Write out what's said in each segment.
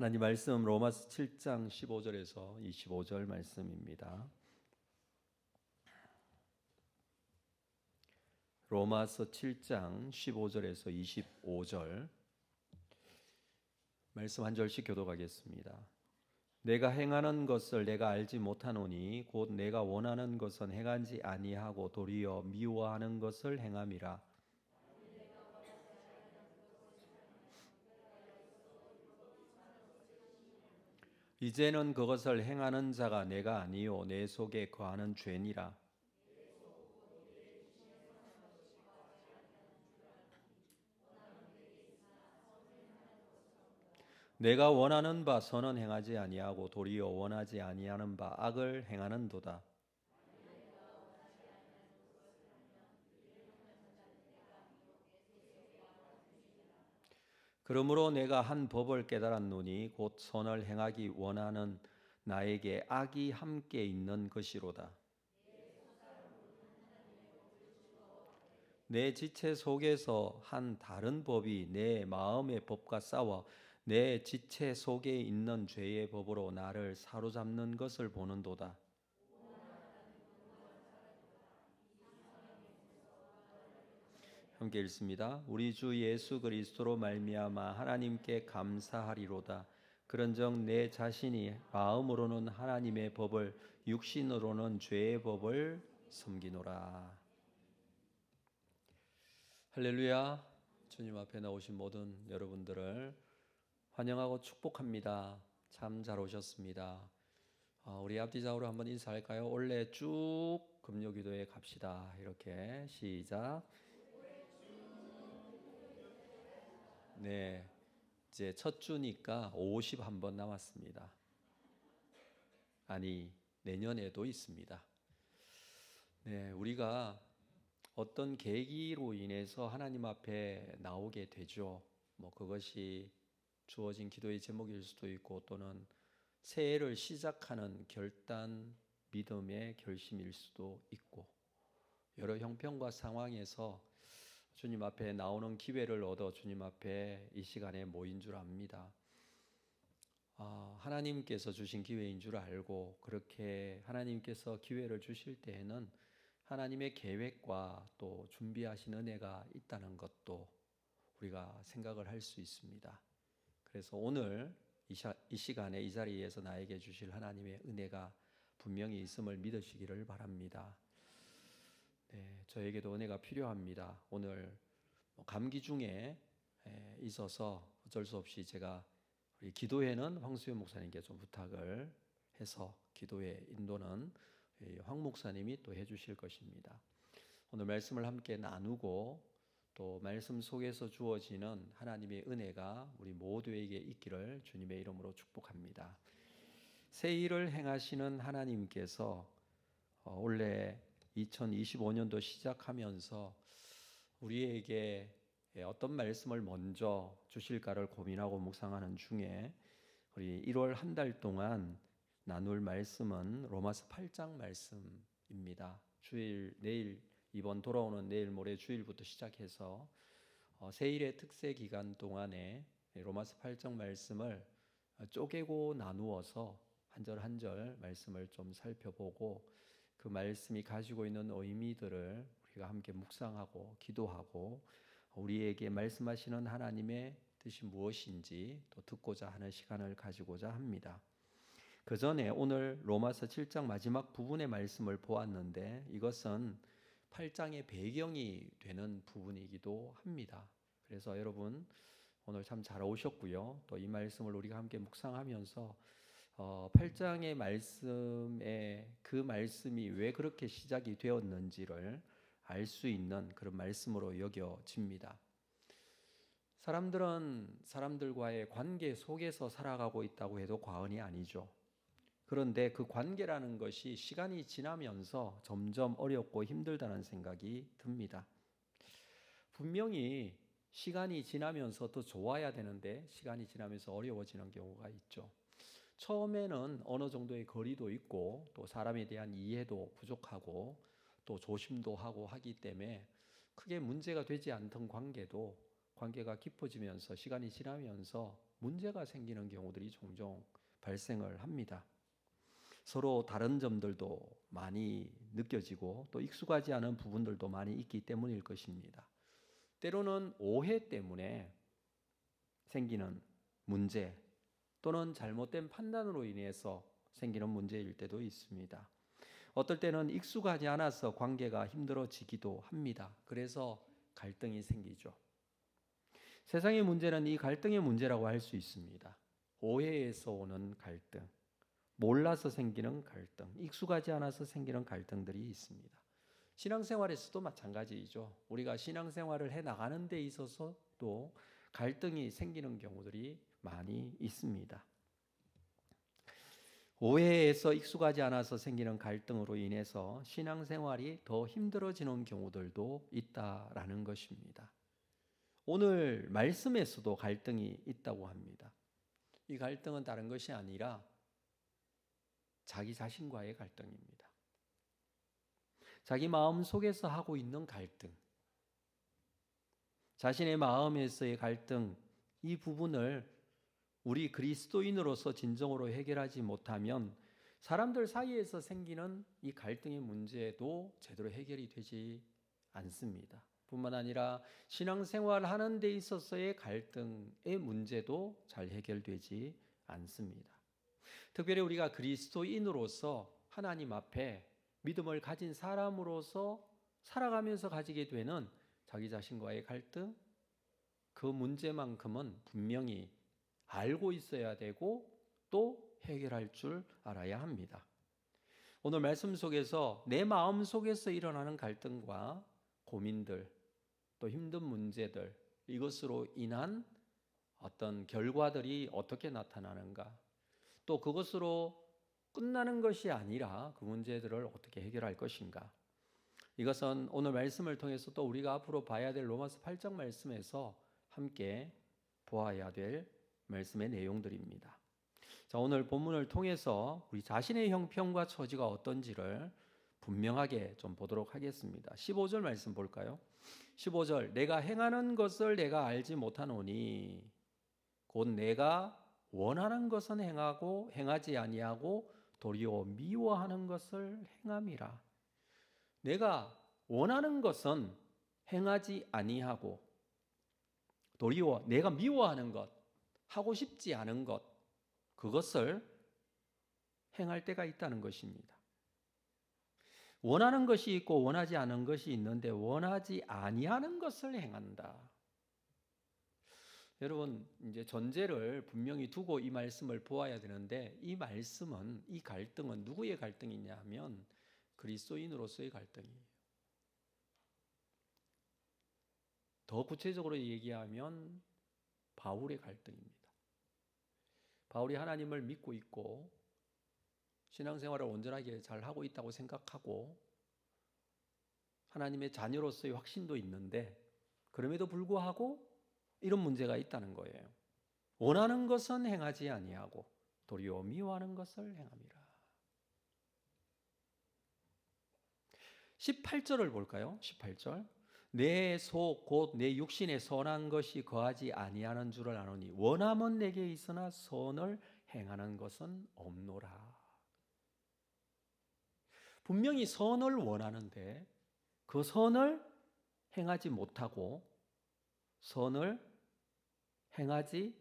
하나님 말씀 로마서 7장 15절에서 25절 말씀입니다. 로마서 7장 15절에서 25절 말씀 한 절씩 교독하겠습니다. 내가 행하는 것을 내가 알지 못하노니 곧 내가 원하는 것은 행하지 아니하고 도리어 미워하는 것을 행함이라. 이제는 그것을 행하는 자가 내가 아니요 내 속에 거하는 죄니라. 내가 원하는 바 선은 행하지 아니하고 도리어 원하지 아니하는 바 악을 행하는도다. 그러므로 내가 한 법을 깨달았노니 곧 선을 행하기 원하는 나에게 악이 함께 있는 것이로다. 내 지체 속에서 한 다른 법이 내 마음의 법과 싸워 내 지체 속에 있는 죄의 법으로 나를 사로잡는 것을 보는도다. 함께 읽습니다. 우리 주 예수 그리스도로 말미암아 하나님께 감사하리로다. 그런즉 내 자신이 마음으로는 하나님의 법을 육신으로는 죄의 법을 섬기노라. 할렐루야. 주님 앞에 나오신 모든 여러분들을 환영하고 축복합니다. 참 잘 오셨습니다. 우리 앞뒤 좌우로 한번 인사할까요? 올해 쭉 금요기도에 갑시다. 이렇게 시작. 네, 이제 첫 주니까 51번 남았습니다. 아니, 내년에도 있습니다. 네, 우리가 어떤 계기로 인해서 하나님 앞에 나오게 되죠. 그것이 주어진 기도의 제목일 수도 있고 또는 새해를 시작하는 결단, 믿음의 결심일 수도 있고 여러 형편과 상황에서 주님 앞에 나오는 기회를 얻어 주님 앞에 이 시간에 모인 줄 압니다. 하나님께서 주신 기회인 줄 알고 그렇게 하나님께서 기회를 주실 때에는 하나님의 계획과 또 준비하신 은혜가 있다는 것도 우리가 생각을 할 수 있습니다. 그래서 오늘 이 시간에 이 자리에서 나에게 주실 하나님의 은혜가 분명히 있음을 믿으시기를 바랍니다. 네, 저에게도 은혜가 필요합니다. 오늘 감기 중에 있어서 어쩔 수 없이 제가 우리 기도회는 황수연 목사님께 좀 부탁을 해서 기도회 인도는 황 목사님이 또 해주실 것입니다. 오늘 말씀을 함께 나누고 또 말씀 속에서 주어지는 하나님의 은혜가 우리 모두에게 있기를 주님의 이름으로 축복합니다. 새 일을 행하시는 하나님께서 올해 2025년도 시작하면서 우리에게 어떤 말씀을 먼저 주실까를 고민하고 묵상하는 중에 우리 1월 한 달 동안 나눌 말씀은 로마서 8장 말씀입니다. 주일 내일 이번 돌아오는 내일 모레 주일부터 시작해서 새일의 특세 기간 동안에 로마서 8장 말씀을 쪼개고 나누어서 한 절 한 절 말씀을 좀 살펴보고 그 말씀이 가지고 있는 의미들을 우리가 함께 묵상하고 기도하고 우리에게 말씀하시는 하나님의 뜻이 무엇인지 또 듣고자 하는 시간을 가지고자 합니다. 그 전에 오늘 로마서 7장 마지막 부분의 말씀을 보았는데 이것은 8장의 배경이 되는 부분이기도 합니다. 그래서 여러분 오늘 참 잘 오셨고요. 또 이 말씀을 우리가 함께 묵상하면서 8장의 말씀에 그 말씀이 왜 그렇게 시작이 되었는지를 알 수 있는 그런 말씀으로 여겨집니다. 사람들은 사람들과의 관계 속에서 살아가고 있다고 해도 과언이 아니죠. 그런데 그 관계라는 것이 시간이 지나면서 점점 어렵고 힘들다는 생각이 듭니다. 분명히 시간이 지나면서 더 좋아야 되는데 시간이 지나면서 어려워지는 경우가 있죠. 처음에는 어느 정도의 거리도 있고 또 사람에 대한 이해도 부족하고 또 조심도 하고 하기 때문에 크게 문제가 되지 않던 관계도 관계가 깊어지면서 시간이 지나면서 문제가 생기는 경우들이 종종 발생을 합니다. 서로 다른 점들도 많이 느껴지고 또 익숙하지 않은 부분들도 많이 있기 때문일 것입니다. 때로는 오해 때문에 생기는 문제 또는 잘못된 판단으로 인해서 생기는 문제일 때도 있습니다. 어떨 때는 익숙하지 않아서 관계가 힘들어지기도 합니다. 그래서 갈등이 생기죠. 세상의 문제는 이 갈등의 문제라고 할 수 있습니다. 오해에서 오는 갈등, 몰라서 생기는 갈등, 익숙하지 않아서 생기는 갈등들이 있습니다. 신앙생활에서도 마찬가지이죠. 우리가 신앙생활을 해 나가는 데 있어서도 갈등이 생기는 경우들이 많이 있습니다. 오해에서 익숙하지 않아서 생기는 갈등으로 인해서 신앙생활이 더 힘들어지는 경우들도 있다라는 것입니다. 오늘 말씀에서도 갈등이 있다고 합니다. 이 갈등은 다른 것이 아니라 자기 자신과의 갈등입니다. 자기 마음 속에서 하고 있는 갈등, 자신의 마음에서의 갈등, 이 부분을 우리 그리스도인으로서 진정으로 해결하지 못하면 사람들 사이에서 생기는 이 갈등의 문제도 제대로 해결이 되지 않습니다. 뿐만 아니라 신앙생활 하는 데 있어서의 갈등의 문제도 잘 해결되지 않습니다. 특별히 우리가 그리스도인으로서 하나님 앞에 믿음을 가진 사람으로서 살아가면서 가지게 되는 자기 자신과의 갈등, 그 문제만큼은 분명히 알고 있어야 되고 또 해결할 줄 알아야 합니다. 오늘 말씀 속에서 내 마음 속에서 일어나는 갈등과 고민들, 또 힘든 문제들, 이것으로 인한 어떤 결과들이 어떻게 나타나는가, 또 그것으로 끝나는 것이 아니라 그 문제들을 어떻게 해결할 것인가, 이것은 오늘 말씀을 통해서 또 우리가 앞으로 봐야 될 로마서 8장 말씀에서 함께 보아야 될 말씀의 내용들입니다. 자, 오늘 본문을 통해서 우리 자신의 형편과 처지가 어떤지를 분명하게 좀 보도록 하겠습니다. 15절 말씀 볼까요? 15절, 내가 행하는 것을 내가 알지 못하노니 곧 내가 원하는 것은 행하고 행하지 아니하고 도리어 미워하는 것을 행함이라. 내가 원하는 것은 행하지 아니하고 도리어 내가 미워하는 것, 하고 싶지 않은 것, 그것을 행할 때가 있다는 것입니다. 원하는 것이 있고 원하지 않은 것이 있는데 원하지 아니하는 것을 행한다. 여러분, 이제 전제를 분명히 두고 이 말씀을 보아야 되는데, 이 말씀은, 이 갈등은 누구의 갈등이냐 하면 그리스도인으로서의 갈등이에요. 더 구체적으로 얘기하면 바울의 갈등입니다. 바울이 하나님을 믿고 있고 신앙생활을 온전하게 잘 하고 있다고 생각하고 하나님의 자녀로서의 확신도 있는데, 그럼에도 불구하고 이런 문제가 있다는 거예요. 원하는 것은 행하지 아니하고 도리어 미워하는 것을 행함이라. 18절을 볼까요? 18절. 내 속 곧 내 육신에 선한 것이 거하지 아니하는 줄을 아노니 원함은 내게 있으나 선을 행하는 것은 없노라. 분명히 선을 원하는데 그 선을 행하지 못하고 선을 행하지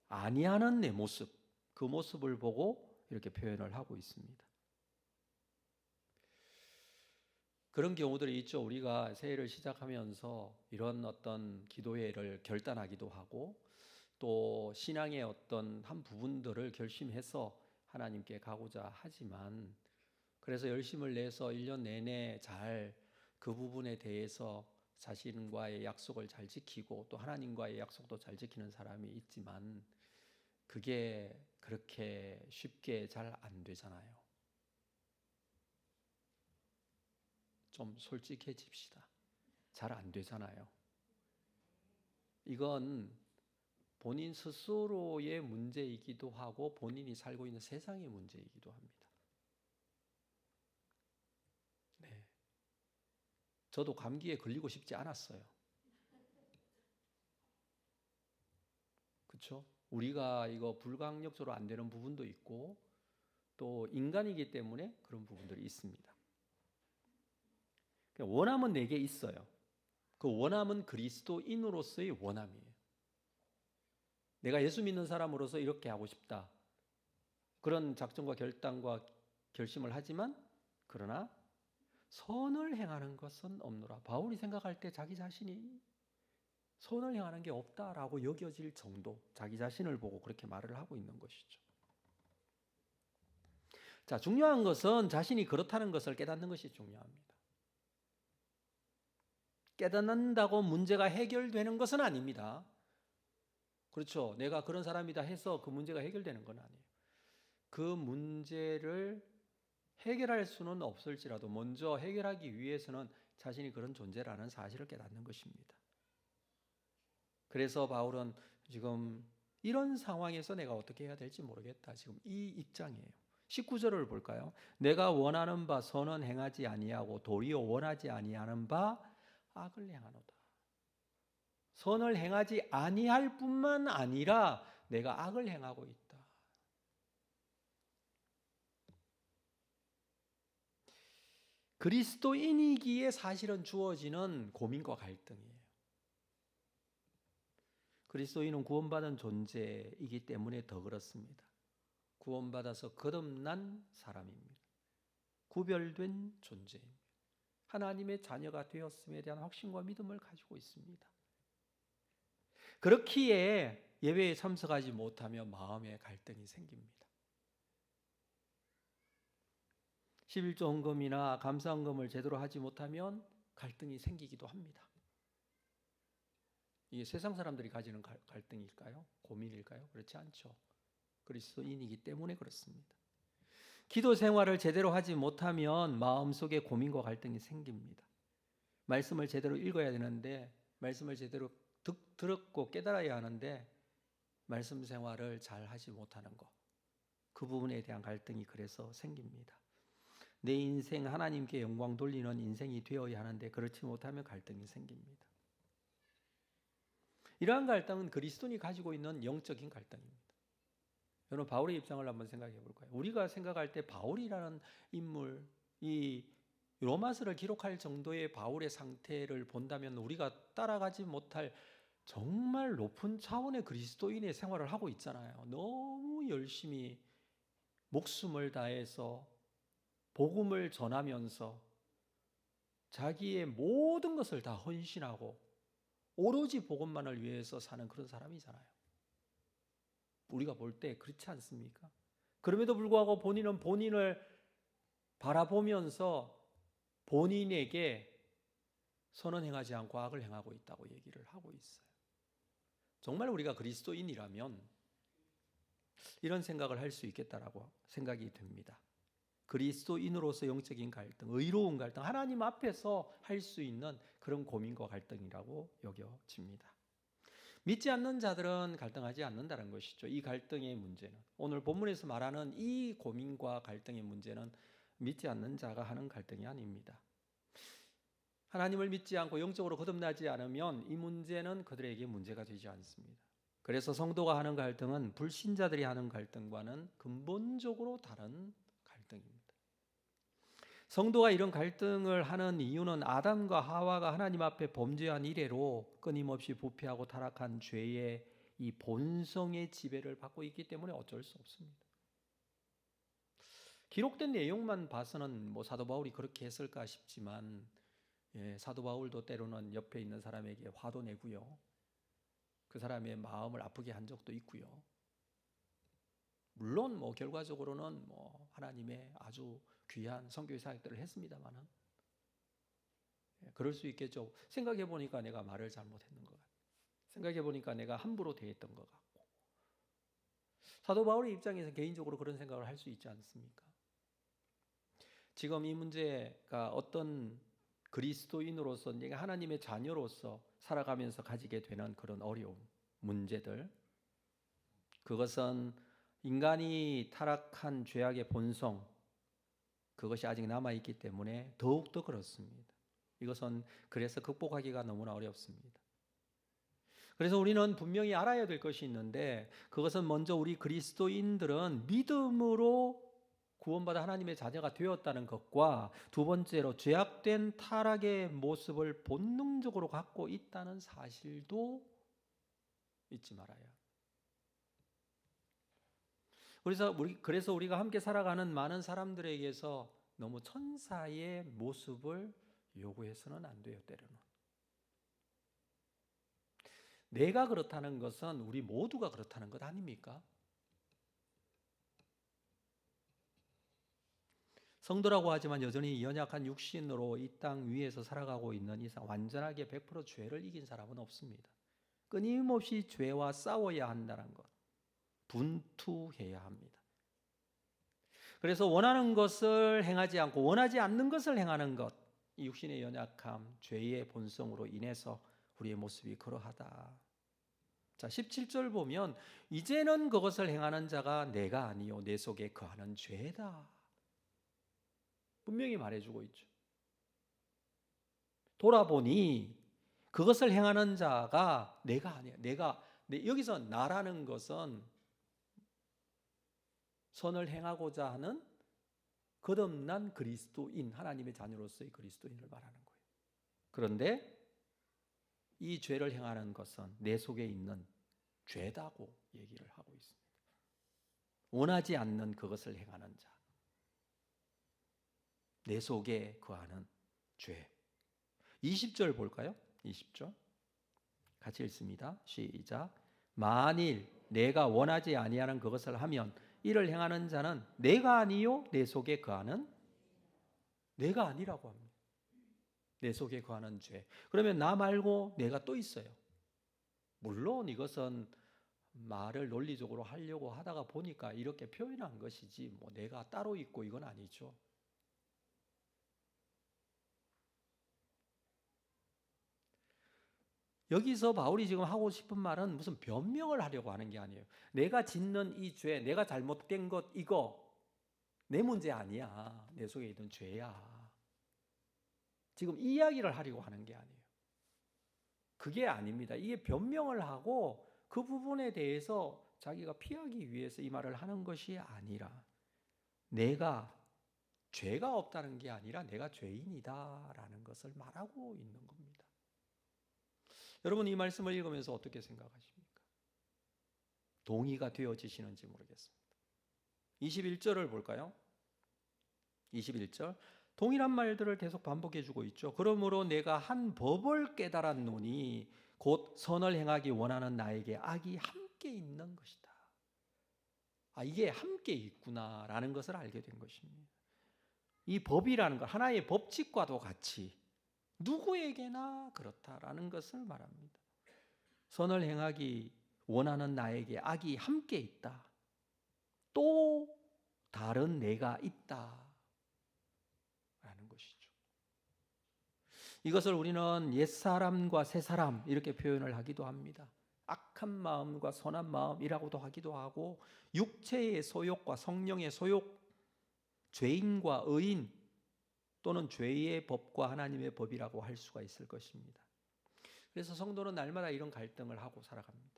아니하는 내 모습, 그 모습을 보고 이렇게 표현을 하고 있습니다. 그런 경우들이 있죠. 우리가 새해를 시작하면서 이런 어떤 기도회를 결단하기도 하고 또 신앙의 어떤 한 부분들을 결심해서 하나님께 가고자 하지만, 그래서 열심을 내서 1년 내내 잘 그 부분에 대해서 자신과의 약속을 잘 지키고 또 하나님과의 약속도 잘 지키는 사람이 있지만 그게 그렇게 쉽게 잘 안 되잖아요. 좀 솔직해집시다. 잘 안 되잖아요. 이건 본인 스스로의 문제이기도 하고 본인이 살고 있는 세상의 문제이기도 합니다. 저도 감기에 걸리고 싶지 않았어요. 그렇죠? 우리가 이거 불가항력적으로 안 되는 부분도 있고 또 인간이기 때문에 그런 부분들이 있습니다. 원함은 내게 있어요. 그 원함은 그리스도인으로서의 원함이에요. 내가 예수 믿는 사람으로서 이렇게 하고 싶다. 그런 작정과 결단과 결심을 하지만 그러나 선을 행하는 것은 없노라. 바울이 생각할 때 자기 자신이 선을 행하는 게 없다라고 여겨질 정도, 자기 자신을 보고 그렇게 말을 하고 있는 것이죠. 자, 중요한 것은 자신이 그렇다는 것을 깨닫는 것이 중요합니다. 깨닫는다고 문제가 해결되는 것은 아닙니다. 그렇죠. 내가 그런 사람이다 해서 그 문제가 해결되는 건 아니에요. 그 문제를 해결할 수는 없을지라도 먼저 해결하기 위해서는 자신이 그런 존재라는 사실을 깨닫는 것입니다. 그래서 바울은 지금 이런 상황에서 내가 어떻게 해야 될지 모르겠다. 지금 이 입장이에요. 19절을 볼까요? 내가 원하는 바 선은 행하지 아니하고 도리어 원하지 아니하는 바 악을 행하노다. 선을 행하지 아니할 뿐만 아니라 내가 악을 행하고 있다. 그리스도인이기에 사실은 주어지는 고민과 갈등이에요. 그리스도인은 구원받은 존재이기 때문에 더 그렇습니다. 구원받아서 거듭난 사람입니다. 구별된 존재입니다. 하나님의 자녀가 되었음에 대한 확신과 믿음을 가지고 있습니다. 그렇기에 예배에 참석하지 못하며 마음에 갈등이 생깁니다. 11조 헌금이나 감사 헌금을 제대로 하지 못하면 갈등이 생기기도 합니다. 이게 세상 사람들이 가지는 갈등일까요? 고민일까요? 그렇지 않죠. 그리스도인이기 때문에 그렇습니다. 기도 생활을 제대로 하지 못하면 마음속에 고민과 갈등이 생깁니다. 말씀을 제대로 읽어야 되는데 말씀을 제대로 들었고 깨달아야 하는데 말씀 생활을 잘 하지 못하는 것, 그 부분에 대한 갈등이 그래서 생깁니다. 내 인생 하나님께 영광 돌리는 인생이 되어야 하는데 그렇지 못하면 갈등이 생깁니다. 이러한 갈등은 그리스도인이 가지고 있는 영적인 갈등입니다. 여러분 바울의 입장을 한번 생각해 볼까요? 우리가 생각할 때 바울이라는 인물, 이 로마서를 기록할 정도의 바울의 상태를 본다면 우리가 따라가지 못할 정말 높은 차원의 그리스도인의 생활을 하고 있잖아요. 너무 열심히 목숨을 다해서 복음을 전하면서 자기의 모든 것을 다 헌신하고 오로지 복음만을 위해서 사는 그런 사람이잖아요. 우리가 볼 때 그렇지 않습니까? 그럼에도 불구하고 본인은 본인을 바라보면서 본인에게 선은 행하지 않고 악을 행하고 있다고 얘기를 하고 있어요. 정말 우리가 그리스도인이라면 이런 생각을 할 수 있겠다라고 생각이 듭니다. 그리스도인으로서 영적인 갈등, 의로운 갈등, 하나님 앞에서 할 수 있는 그런 고민과 갈등이라고 여겨집니다. 믿지 않는 자들은 갈등하지 않는다는 것이죠. 이 갈등의 문제는, 오늘 본문에서 말하는 이 고민과 갈등의 문제는 믿지 않는 자가 하는 갈등이 아닙니다. 하나님을 믿지 않고 영적으로 거듭나지 않으면 이 문제는 그들에게 문제가 되지 않습니다. 그래서 성도가 하는 갈등은 불신자들이 하는 갈등과는 근본적으로 다른 갈등입니다. 성도가 이런 갈등을 하는 이유는 아담과 하와가 하나님 앞에 범죄한 이래로 끊임없이 부패하고 타락한 죄의 이 본성의 지배를 받고 있기 때문에 어쩔 수 없습니다. 기록된 내용만 봐서는 사도 바울이 그렇게 했을까 싶지만 사도 바울도 때로는 옆에 있는 사람에게 화도 내고요. 그 사람의 마음을 아프게 한 적도 있고요. 물론 결과적으로는 하나님의 아주 귀한 선교의 사역들을 했습니다만은 그럴 수 있겠죠. 생각해 보니까 내가 말을 잘못했는 것 같고, 생각해 보니까 내가 함부로 대했던 것 같고, 사도 바울의 입장에서 개인적으로 그런 생각을 할 수 있지 않습니까? 지금 이 문제가 어떤 그리스도인으로서 내가 하나님의 자녀로서 살아가면서 가지게 되는 그런 어려움, 문제들, 그것은 인간이 타락한 죄악의 본성, 그것이 아직 남아있기 때문에 더욱더 그렇습니다. 이것은 그래서 극복하기가 너무나 어렵습니다. 그래서 우리는 분명히 알아야 될 것이 있는데, 그것은 먼저 우리 그리스도인들은 믿음으로 구원받아 하나님의 자녀가 되었다는 것과, 두 번째로 죄악된 타락의 모습을 본능적으로 갖고 있다는 사실도 잊지 말아야 합니다. 그래서 우리가 함께 살아가는 많은 사람들에게서 너무 천사의 모습을 요구해서는 안 돼요. 때로는 내가 그렇다는 것은 우리 모두가 그렇다는 것 아닙니까? 성도라고 하지만 여전히 연약한 육신으로 이 땅 위에서 살아가고 있는 이상 완전하게 100% 죄를 이긴 사람은 없습니다. 끊임없이 죄와 싸워야 한다는 것, 분투해야 합니다. 그래서 원하는 것을 행하지 않고 원하지 않는 것을 행하는 것, 이 육신의 연약함, 죄의 본성으로 인해서 우리의 모습이 그러하다. 자, 17절 보면 이제는 그것을 행하는 자가 내가 아니요 내 속에 거하는 죄다. 분명히 말해주고 있죠. 돌아보니 그것을 행하는 자가 내가 아니야. 여기서 나라는 것은 선을 행하고자 하는 거듭난 그리스도인, 하나님의 자녀로서의 그리스도인을 말하는 거예요. 그런데 이 죄를 행하는 것은 내 속에 있는 죄다고 얘기를 하고 있습니다. 원하지 않는 그것을 행하는 자, 내 속에 거하는 죄. 20절 볼까요? 20절 같이 읽습니다. 시작. 만일 내가 원하지 아니하는 그것을 하면 이를 행하는 자는 내가 아니요 내 속에 거하는, 내가 아니라고 합니다. 내 속에 거하는 죄. 그러면 나 말고 내가 또 있어요. 물론 이것은 말을 논리적으로 하려고 하다가 보니까 이렇게 표현한 것이지 뭐 내가 따로 있고 이건 아니죠. 여기서 바울이 지금 하고 싶은 말은 무슨 변명을 하려고 하는 게 아니에요. 내가 짓는 이 죄, 내가 잘못된 것 이거 내 문제 아니야. 내 속에 있는 죄야. 지금 이 이야기를 하려고 하는 게 아니에요. 그게 아닙니다. 이게 변명을 하고 그 부분에 대해서 자기가 피하기 위해서 이 말을 하는 것이 아니라, 내가 죄가 없다는 게 아니라 내가 죄인이다라는 것을 말하고 있는 겁니다. 여러분 이 말씀을 읽으면서 어떻게 생각하십니까? 동의가 되어지시는지 모르겠습니다. 21절을 볼까요? 21절 동일한 말들을 계속 반복해주고 있죠. 그러므로 내가 한 법을 깨달았노니 곧 선을 행하기 원하는 나에게 악이 함께 있는 것이다. 이게 함께 있구나라는 것을 알게 된 것입니다. 이 법이라는 것, 하나의 법칙과도 같이 누구에게나 그렇다라는 것을 말합니다. 선을 행하기 원하는 나에게 악이 함께 있다. 또 다른 내가 있다. 라는 것이죠. 이것을 우리는 옛사람과 새사람 이렇게 표현을 하기도 합니다. 악한 마음과 선한 마음이라고도 하기도 하고, 육체의 소욕과 성령의 소욕, 죄인과 의인 또는 죄의 법과 하나님의 법이라고 할 수가 있을 것입니다. 그래서 성도는 날마다 이런 갈등을 하고 살아갑니다.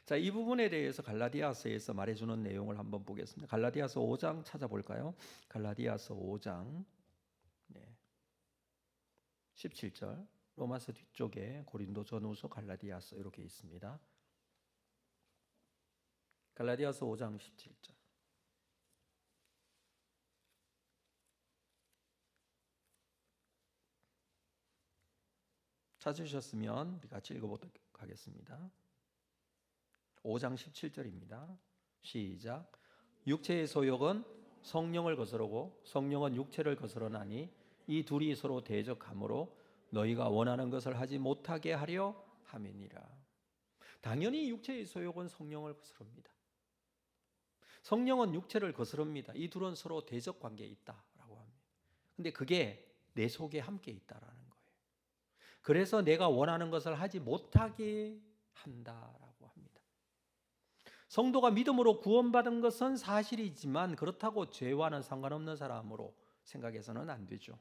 자, 이 부분에 대해서 갈라디아서에서 말해주는 내용을 한번 보겠습니다. 갈라디아서 5장 찾아볼까요? 갈라디아서 5장 17절, 로마서 뒤쪽에 고린도전후서, 갈라디아서 이렇게 있습니다. 갈라디아서 5장 17절. 찾으셨으면 우리 같이 읽어보도록 하겠습니다. 5장 17절입니다. 시작. 육체의 소욕은 성령을 거스르고 성령은 육체를 거스르나니 이 둘이 서로 대적하므로 너희가 원하는 것을 하지 못하게 하려 함이니라. 당연히 육체의 소욕은 성령을 거스릅니다. 성령은 육체를 거스릅니다. 이 둘은 서로 대적 관계에 있다라고 합니다. 근데 그게 내 속에 함께 있다라는 거예요. 그래서 내가 원하는 것을 하지 못하게 한다라고 합니다. 성도가 믿음으로 구원받은 것은 사실이지만 그렇다고 죄와는 상관없는 사람으로 생각해서는 안 되죠.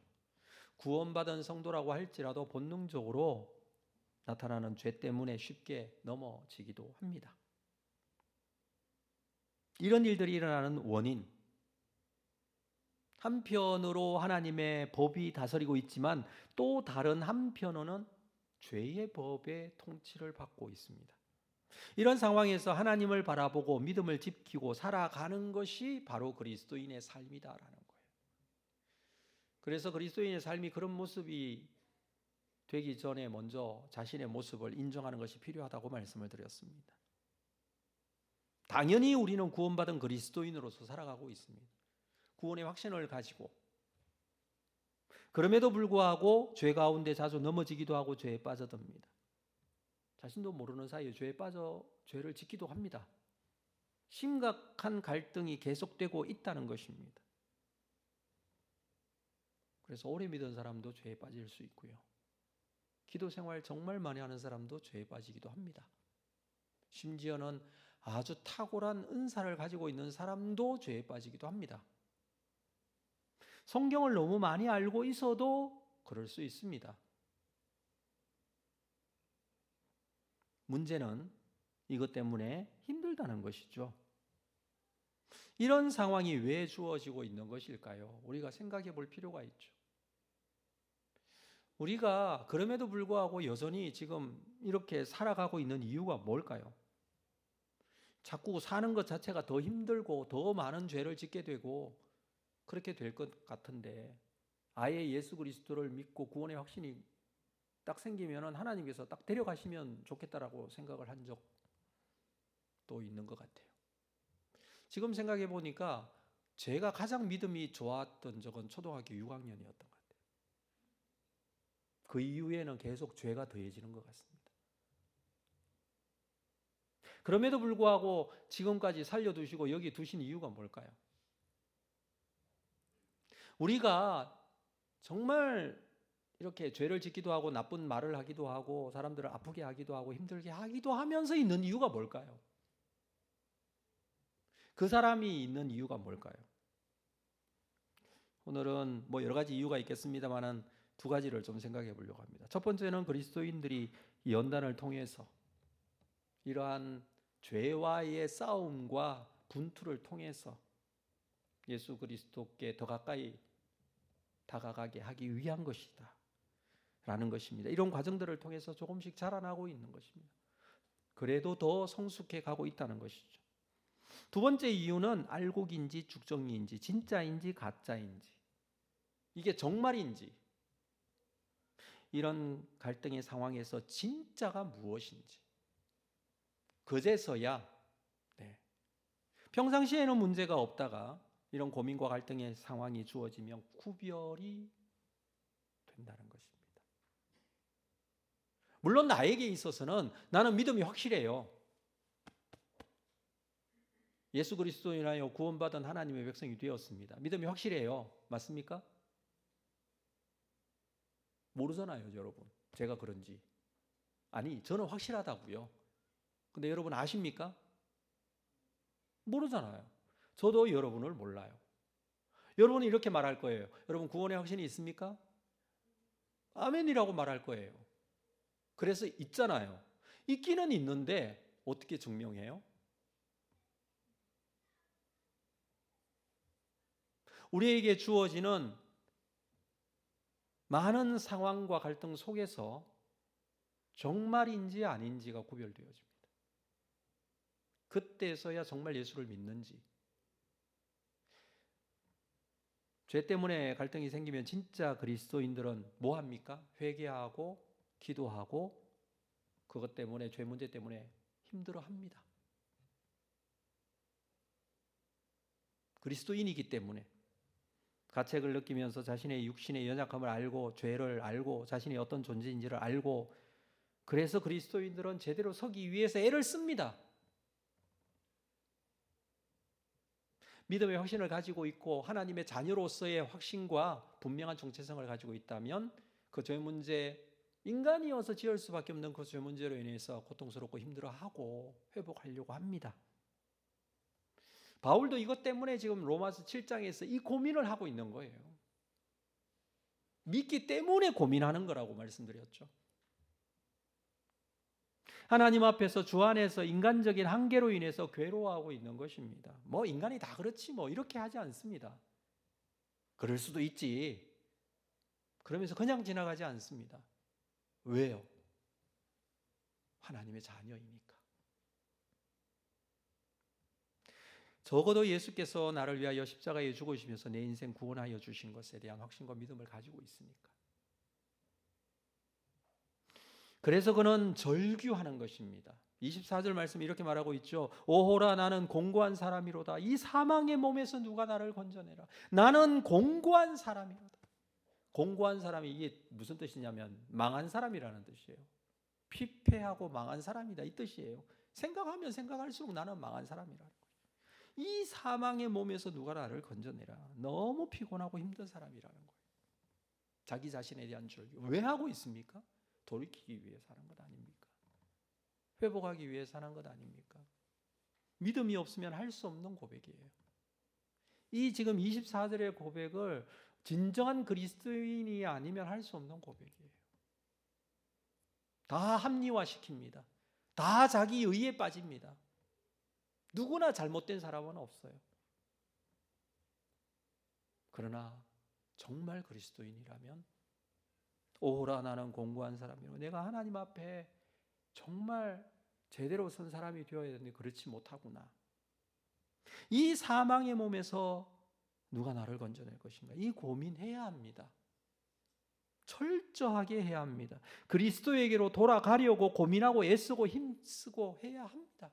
구원받은 성도라고 할지라도 본능적으로 나타나는 죄 때문에 쉽게 넘어지기도 합니다. 이런 일들이 일어나는 원인, 한편으로 하나님의 법이 다스리고 있지만 또 다른 한편으로는 죄의 법의 통치를 받고 있습니다. 이런 상황에서 하나님을 바라보고 믿음을 지키고 살아가는 것이 바로 그리스도인의 삶이다라는 거예요. 그래서 그리스도인의 삶이 그런 모습이 되기 전에 먼저 자신의 모습을 인정하는 것이 필요하다고 말씀을 드렸습니다. 당연히 우리는 구원받은 그리스도인으로서 살아가고 있습니다. 구원의 확신을 가지고, 그럼에도 불구하고 죄 가운데 자주 넘어지기도 하고 죄에 빠져듭니다. 자신도 모르는 사이에 죄에 빠져 죄를 짓기도 합니다. 심각한 갈등이 계속되고 있다는 것입니다. 그래서 오래 믿은 사람도 죄에 빠질 수 있고요. 기도 생활 정말 많이 하는 사람도 죄에 빠지기도 합니다. 심지어는 아주 탁월한 은사를 가지고 있는 사람도 죄에 빠지기도 합니다. 성경을 너무 많이 알고 있어도 그럴 수 있습니다. 문제는 이것 때문에 힘들다는 것이죠. 이런 상황이 왜 주어지고 있는 것일까요? 우리가 생각해 볼 필요가 있죠. 우리가 그럼에도 불구하고 여전히 지금 이렇게 살아가고 있는 이유가 뭘까요? 자꾸 사는 것 자체가 더 힘들고 더 많은 죄를 짓게 되고 그렇게 될 것 같은데, 아예 예수 그리스도를 믿고 구원의 확신이 딱 생기면 하나님께서 딱 데려가시면 좋겠다라고 생각을 한 적도 있는 것 같아요. 지금 생각해 보니까 제가 가장 믿음이 좋았던 적은 초등학교 6학년이었던 것 같아요. 그 이후에는 계속 죄가 더해지는 것 같습니다. 그럼에도 불구하고 지금까지 살려두시고 여기 두신 이유가 뭘까요? 우리가 정말 이렇게 죄를 짓기도 하고 나쁜 말을 하기도 하고 사람들을 아프게 하기도 하고 힘들게 하기도 하면서 있는 이유가 뭘까요? 그 사람이 있는 이유가 뭘까요? 오늘은 여러 가지 이유가 있겠습니다만 두 가지를 좀 생각해 보려고 합니다. 첫 번째는 그리스도인들이 이 연단을 통해서 이러한 죄와의 싸움과 분투를 통해서 예수 그리스도께 더 가까이 다가가게 하기 위한 것이다 라는 것입니다. 이런 과정들을 통해서 조금씩 자라나고 있는 것입니다. 그래도 더 성숙해 가고 있다는 것이죠. 두 번째 이유는 알곡인지 죽정인지 진짜인지 가짜인지 이게 정말인지, 이런 갈등의 상황에서 진짜가 무엇인지 그제서야 평상시에는 문제가 없다가 이런 고민과 갈등의 상황이 주어지면 구별이 된다는 것입니다. 물론 나에게 있어서는 나는 믿음이 확실해요. 예수 그리스도로 인하여 구원받은 하나님의 백성이 되었습니다. 믿음이 확실해요. 맞습니까? 모르잖아요, 여러분. 제가 그런지. 아니, 저는 확실하다고요. 근데 여러분 아십니까? 모르잖아요. 저도 여러분을 몰라요. 여러분은 이렇게 말할 거예요. 여러분 구원의 확신이 있습니까? 아멘이라고 말할 거예요. 그래서 있잖아요. 있기는 있는데 어떻게 증명해요? 우리에게 주어지는 많은 상황과 갈등 속에서 정말인지 아닌지가 구별되어집니다. 그때서야 정말 예수를 믿는지. 죄 때문에 갈등이 생기면 진짜 그리스도인들은 뭐 합니까? 회개하고 기도하고 그것 때문에 죄 문제 때문에 힘들어합니다. 그리스도인이기 때문에 가책을 느끼면서 자신의 육신의 연약함을 알고 죄를 알고 자신이 어떤 존재인지를 알고, 그래서 그리스도인들은 제대로 서기 위해서 애를 씁니다. 믿음의 확신을 가지고 있고 하나님의 자녀로서의 확신과 분명한 정체성을 가지고 있다면 그 죄 문제, 인간이어서 지을 수밖에 없는 그 죄 문제로 인해서 고통스럽고 힘들어하고 회복하려고 합니다. 바울도 이것 때문에 지금 로마서 7장에서 이 고민을 하고 있는 거예요. 믿기 때문에 고민하는 거라고 말씀드렸죠. 하나님 앞에서 주 안에서 인간적인 한계로 인해서 괴로워하고 있는 것입니다. 뭐 인간이 다 그렇지 뭐 이렇게 하지 않습니다. 그럴 수도 있지. 그러면서 그냥 지나가지 않습니다. 왜요? 하나님의 자녀이니까. 적어도 예수께서 나를 위하여 십자가에 죽으시면서 내 인생 구원하여 주신 것에 대한 확신과 믿음을 가지고 있으니까. 그래서 그는 절규하는 것입니다. 24절 말씀에 이렇게 말하고 있죠. 오호라 나는 공고한 사람이로다. 이 사망의 몸에서 누가 나를 건져내라. 나는 공고한 사람이로다. 공고한 사람이 이게 무슨 뜻이냐면 망한 사람이라는 뜻이에요. 피폐하고 망한 사람이다 이 뜻이에요. 생각하면 생각할수록 나는 망한 사람이라는 거예요. 이 사망의 몸에서 누가 나를 건져내라. 너무 피곤하고 힘든 사람이라는 거예요. 자기 자신에 대한 절규. 왜 하고 있습니까? 돌이키기 위해 사는 것 아닙니까? 회복하기 위해 사는 것 아닙니까? 믿음이 없으면 할 수 없는 고백이에요. 이 지금 24절의 고백을 진정한 그리스도인이 아니면 할 수 없는 고백이에요. 다 합리화시킵니다. 다 자기 의에 빠집니다. 누구나 잘못된 사람은 없어요. 그러나 정말 그리스도인이라면 오호라 나는 공고한 사람이고 내가 하나님 앞에 정말 제대로 선 사람이 되어야 되는데 그렇지 못하구나. 이 사망의 몸에서 누가 나를 건져낼 것인가? 이 고민해야 합니다. 철저하게 해야 합니다. 그리스도에게로 돌아가려고 고민하고 애쓰고 힘쓰고 해야 합니다.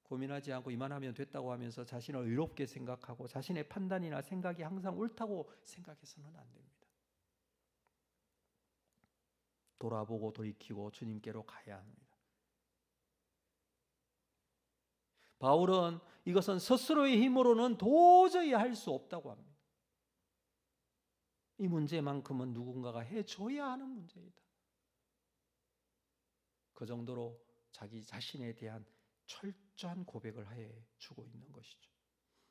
고민하지 않고 이만하면 됐다고 하면서 자신을 의롭게 생각하고 자신의 판단이나 생각이 항상 옳다고 생각해서는 안 됩니다. 돌아보고 돌이키고 주님께로 가야 합니다. 바울은 이것은 스스로의 힘으로는 도저히 할 수 없다고 합니다. 이 문제만큼은 누군가가 해줘야 하는 문제이다. 그 정도로 자기 자신에 대한 철저한 고백을 해주고 있는 것이죠.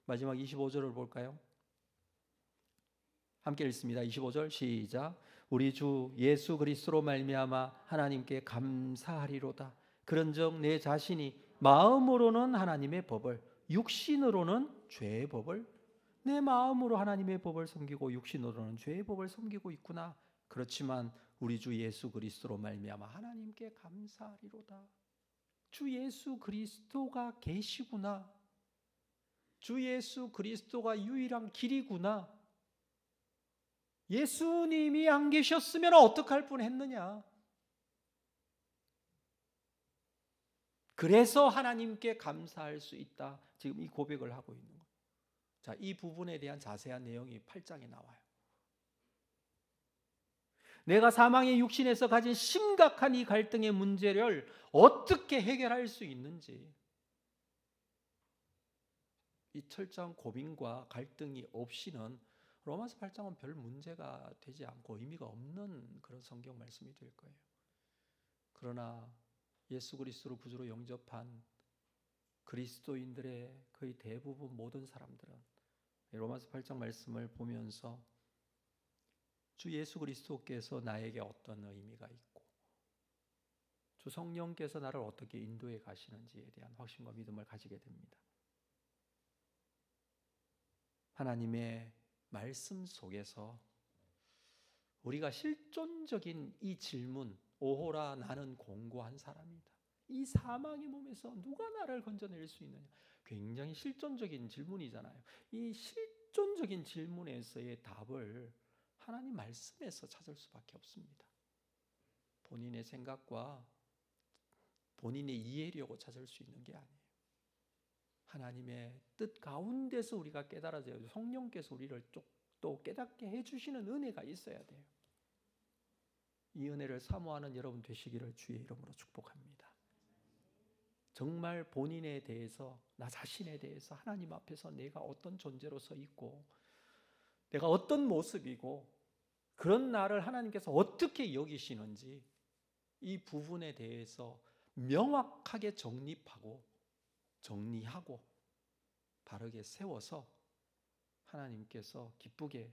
마지막 25절을 볼까요? 함께 읽습니다. 25절 시작. 우리 주 예수 그리스도로 말미암아 하나님께 감사하리로다. 그런즉 내 자신이 마음으로는 하나님의 법을 육신으로는 죄의 법을 내 마음으로 하나님의 법을 섬기고 육신으로는 죄의 법을 섬기고 있구나. 그렇지만 우리 주 예수 그리스도로 말미암아 하나님께 감사하리로다. 주 예수 그리스도가 계시구나. 주 예수 그리스도가 유일한 길이구나. 예수님이 안 계셨으면 어떡할 뻔했느냐. 그래서 하나님께 감사할 수 있다. 지금 이 고백을 하고 있는 거예요. 자, 이 부분에 대한 자세한 내용이 8장에 나와요. 내가 사망의 육신에서 가진 심각한 이 갈등의 문제를 어떻게 해결할 수 있는지, 이 철저한 고민과 갈등이 없이는 로마서 8장은 별 문제가 되지 않고 의미가 없는 그런 성경 말씀이 될 거예요. 그러나 예수 그리스도를 구주로 영접한 그리스도인들의 거의 대부분 모든 사람들은 로마서 8장 말씀을 보면서 주 예수 그리스도께서 나에게 어떤 의미가 있고 주 성령께서 나를 어떻게 인도해 가시는지에 대한 확신과 믿음을 가지게 됩니다. 하나님의 말씀 속에서 우리가 실존적인 이 질문, 오호라 나는 공고한 사람이다. 이 사망의 몸에서 누가 나를 건져낼 수 있느냐? 굉장히 실존적인 질문이잖아요. 이 실존적인 질문에서의 답을 하나님 말씀에서 찾을 수밖에 없습니다. 본인의 생각과 본인의 이해력으로 찾을 수 있는 게 아니에요. 하나님의 뜻 가운데서 우리가 깨달아져야 돼요. 성령께서 우리를 또 깨닫게 해주시는 은혜가 있어야 돼요. 이 은혜를 사모하는 여러분 되시기를 주의 이름으로 축복합니다. 정말 본인에 대해서, 나 자신에 대해서 하나님 앞에서 내가 어떤 존재로서 있고 내가 어떤 모습이고 그런 나를 하나님께서 어떻게 여기시는지 이 부분에 대해서 명확하게 정립하고 정리하고 바르게 세워서 하나님께서 기쁘게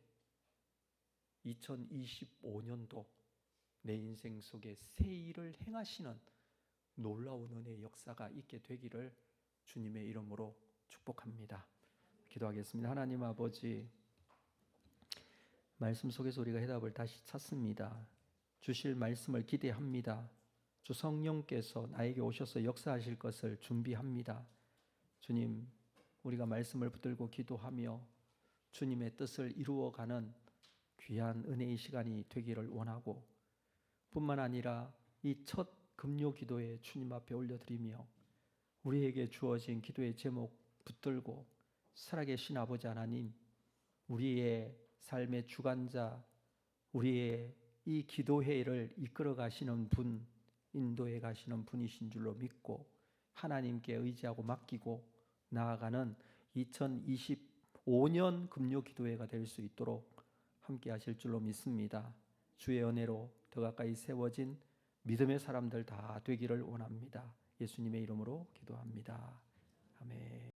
2025년도 내 인생 속에 새 일을 행하시는 놀라운 은혜의 역사가 있게 되기를 주님의 이름으로 축복합니다. 기도하겠습니다. 하나님 아버지, 말씀 속에서 우리가 해답을 다시 찾습니다. 주실 말씀을 기대합니다. 주 성령께서 나에게 오셔서 역사하실 것을 준비합니다. 주님, 우리가 말씀을 붙들고 기도하며 주님의 뜻을 이루어가는 귀한 은혜의 시간이 되기를 원하고, 뿐만 아니라 이 첫 금요 기도에 주님 앞에 올려드리며 우리에게 주어진 기도의 제목 붙들고 살아계신 아버지 하나님, 우리의 삶의 주관자, 우리의 이 기도회를 이끌어 가시는 분, 인도해 가시는 분이신 줄로 믿고 하나님께 의지하고 맡기고 나아가는 2025년 금요 기도회가 될 수 있도록 함께 하실 줄로 믿습니다. 주의 은혜로 더 가까이 세워진 믿음의 사람들 다 되기를 원합니다. 예수님의 이름으로 기도합니다. 아멘.